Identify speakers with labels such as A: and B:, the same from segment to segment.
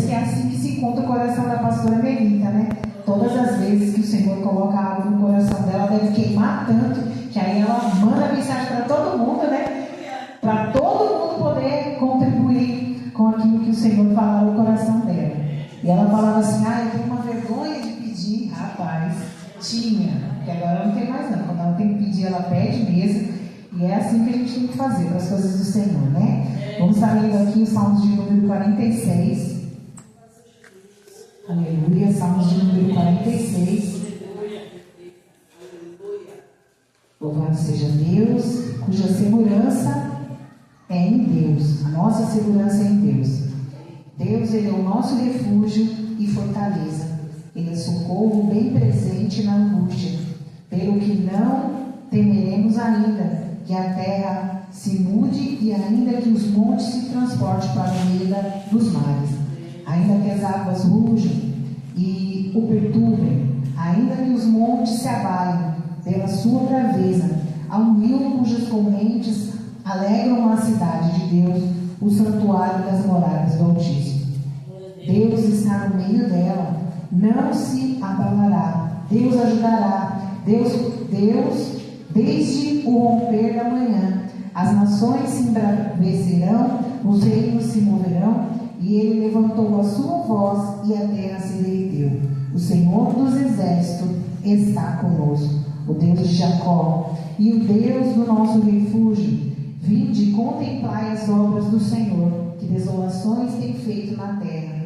A: que é assim que se encontra o coração da pastora Melita, né? Todas as vezes que o Senhor coloca algo no coração dela, deve queimar tanto, que aí ela manda mensagem para todo mundo, né? Para todo mundo poder contribuir com aquilo que o Senhor fala no coração dela. E ela falava assim, eu tenho uma vergonha de pedir. Rapaz, tinha, porque agora não tem mais não. Quando ela tem que pedir, ela pede mesmo. E é assim que a gente tem que fazer para as coisas do Senhor, né? Vamos estar lendo aqui o Salmos de número 46. Aleluia, Salmos de número 46. Louvado seja Deus, cuja segurança é em Deus. A nossa segurança é em Deus. Deus, Ele é o nosso refúgio e fortaleza. Ele é socorro bem presente na angústia. Pelo que não temeremos ainda que a terra se mude e ainda que os montes se transportem para o meio dos mares. Ainda que as águas rujam e o perturbem, ainda que os montes se abalem pela sua braveza, há um rio cujas correntes alegram a cidade de Deus, o santuário das moradas do Altíssimo. Deus está no meio dela, não se abalará. Deus ajudará. Deus, desde o romper da manhã, as nações se embravecerão, os reinos se moverão, e ele levantou a sua voz e a terra se derreteu. O Senhor dos exércitos está conosco, o Deus de Jacó e o Deus do nosso refúgio. Vinde e contemplai as obras do Senhor, que desolações tem feito na terra.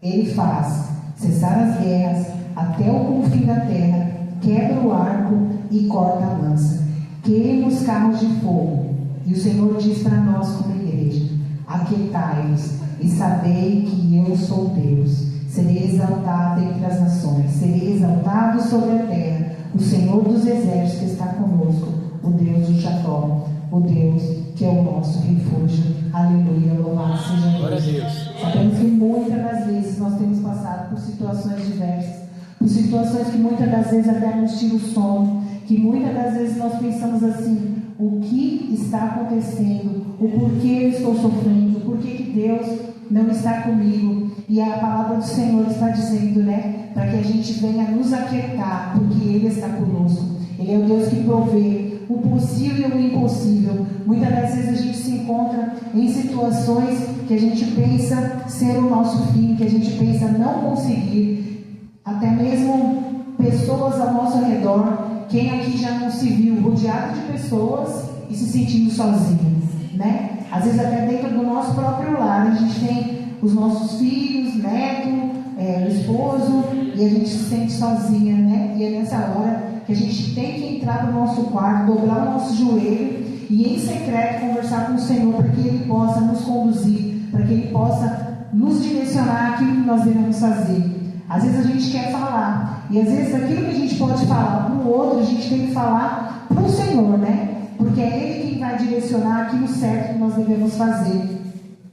A: Ele faz cessar as guerras até o confim da terra, quebra o arco e corta a lança, queima os carros de fogo. E o Senhor diz para nós como igreja: aquietai-vos e sabei que eu sou Deus. Serei exaltado entre as nações, serei exaltado sobre a terra. O Senhor dos exércitos que está conosco, o Deus de Jacó, o Deus que é o nosso refúgio. Aleluia, louvado seja Deus. Sabemos que muitas das vezes nós temos passado por situações diversas, por situações que muitas das vezes até nos tiram o sono, que muitas das vezes nós pensamos assim: o que está acontecendo? O porquê eu estou sofrendo? Por que Deus não está comigo? E a palavra do Senhor está dizendo, né? Para que a gente venha nos aquietar, porque Ele está conosco. Ele é o Deus que provê o possível e o impossível. Muitas das vezes a gente se encontra em situações que a gente pensa ser o nosso fim, que a gente pensa não conseguir. Até mesmo pessoas ao nosso redor. Quem aqui já não se viu rodeado de pessoas e se sentindo sozinho, né? Às vezes até dentro do nosso próprio lar, a gente tem os nossos filhos, neto, o esposo, e a gente se sente sozinha, né? E é nessa hora que a gente tem que entrar no nosso quarto, dobrar o nosso joelho e em secreto conversar com o Senhor, para que Ele possa nos conduzir, para que Ele possa nos direcionar aquilo que nós devemos fazer. Às vezes a gente quer falar, e às vezes aquilo que a gente pode falar para o outro, a gente tem que falar para o Senhor, né? Porque é Ele quem vai direcionar aquilo certo que nós devemos fazer.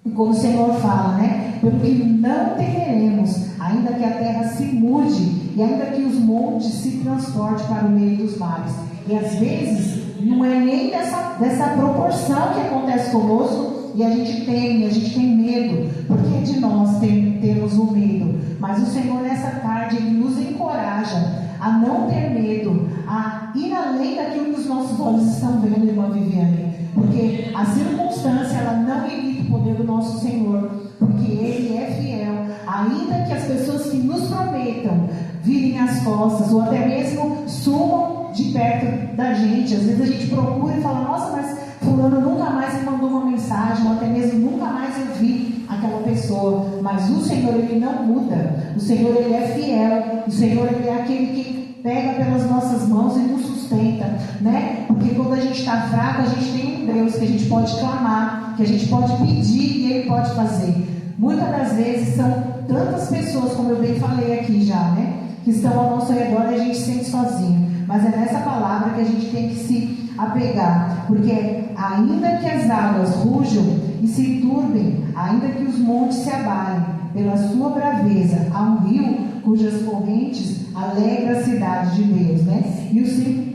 A: E como o Senhor fala, né? Pelo que não temeremos, ainda que a terra se mude, e ainda que os montes se transportem para o meio dos mares. E às vezes não é nem dessa proporção que acontece conosco, e a gente teme, a gente tem medo, porque de nós temos o medo. Mas o Senhor nessa tarde, Ele nos encoraja a não ter medo, a ir além daquilo que os nossos olhos estão vendo, irmã Viviane. Porque a circunstância, ela não limita o poder do nosso Senhor, porque Ele é fiel. Ainda que as pessoas que nos prometam virem as costas, ou até mesmo sumam de perto da gente. Às vezes a gente procura e fala: nossa, mas fulano nunca mais me mandou uma mensagem, ou até mesmo nunca mais eu vi aquela pessoa. Mas o Senhor, Ele não muda. O Senhor, Ele é fiel. O Senhor, Ele é aquele que pega pelas nossas mãos e nos sustenta, né? Porque quando a gente está fraco, a gente tem um Deus que a gente pode clamar, que a gente pode pedir e Ele pode fazer. Muitas das vezes são tantas pessoas, como eu bem falei aqui já, né? Que estão ao nosso redor e a gente se sente sozinho. Mas é nessa palavra que a gente tem que se apegar, porque ainda que as águas rujam e se turbem, ainda que os montes se abalem pela sua braveza, há um rio cujas correntes alegram a cidade de Deus, né? E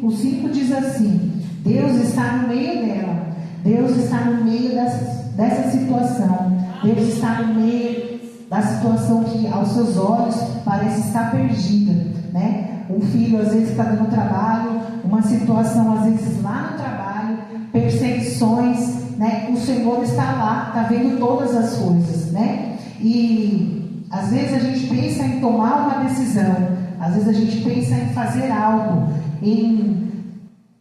A: o 5 diz assim: Deus está no meio dela, Deus está no meio dessa situação, Deus está no meio da situação que aos seus olhos parece estar perdida, né? Um filho às vezes está dando trabalho, uma situação às vezes lá no trabalho, perseguições, né? O Senhor está lá, está vendo todas as coisas, né? E às vezes a gente pensa em tomar uma decisão, às vezes a gente pensa em fazer algo,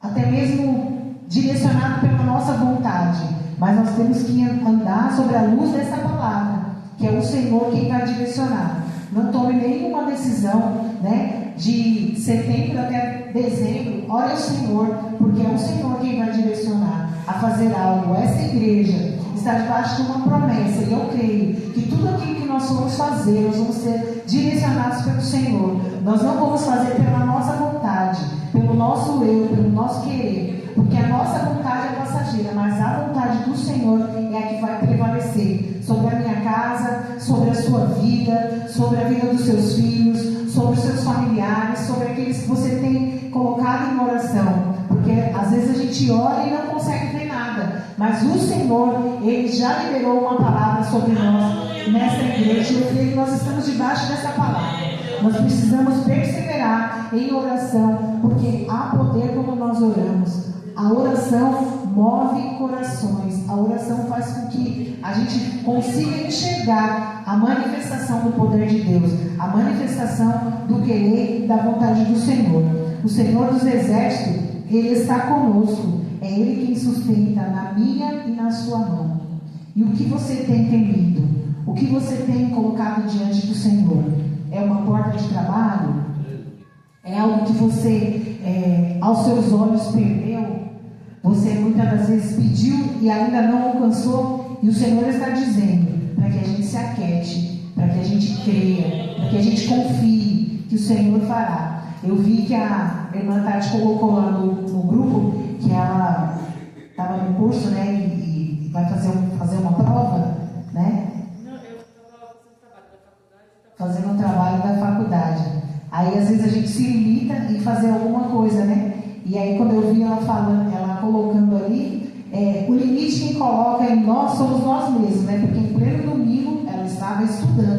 A: até mesmo direcionado pela nossa vontade, mas nós temos que andar sobre a luz dessa palavra, que é o Senhor quem vai direcionar. Não tome nenhuma decisão, né, de setembro até dezembro. Ore ao Senhor, porque é o Senhor quem vai direcionar a fazer algo. Essa igreja está debaixo de uma promessa, e eu creio que tudo aquilo que nós vamos fazer, nós vamos ser direcionados pelo Senhor. Nós não vamos fazer pela nossa vontade, pelo nosso eu, pelo nosso querer, porque a nossa vontade é passageira, mas a vontade do Senhor é a que vai prevalecer sobre a minha casa, sobre a sua vida, sobre a vida dos seus filhos, sobre os seus familiares, sobre aqueles que você tem colocado em oração, porque às vezes a gente ora e não consegue ver nada, mas o Senhor, Ele já liberou uma palavra sobre nós nesta igreja. Eu creio que nós estamos debaixo dessa palavra. Nós precisamos perseverar em oração, porque há poder quando nós oramos. A oração move corações. A oração faz com que a gente consiga enxergar a manifestação do poder de Deus, a manifestação do querer e da vontade do Senhor. O Senhor dos Exércitos, Ele está conosco. É Ele quem sustenta na minha e na sua mão. E o que você tem temido? O que você tem colocado diante do Senhor? É uma porta de trabalho? É algo que você, aos seus olhos, perdeu? Você muitas das vezes pediu e ainda não alcançou? E o Senhor está dizendo para que a gente se aquete, para que a gente creia, para que a gente confie que o Senhor fará. Eu vi que a irmã Tati colocou lá no grupo que ela estava no curso, né, e vai fazer uma prova, né?
B: Não, eu estava fazendo
A: Fazendo um
B: trabalho da faculdade.
A: trabalho da faculdade. Aí às vezes a gente se limita em fazer alguma coisa, né? E aí quando eu vi ela falando, ela colocando ali, o limite quem coloca em nós somos nós mesmos, né? Porque em pleno domingo ela estava estudando.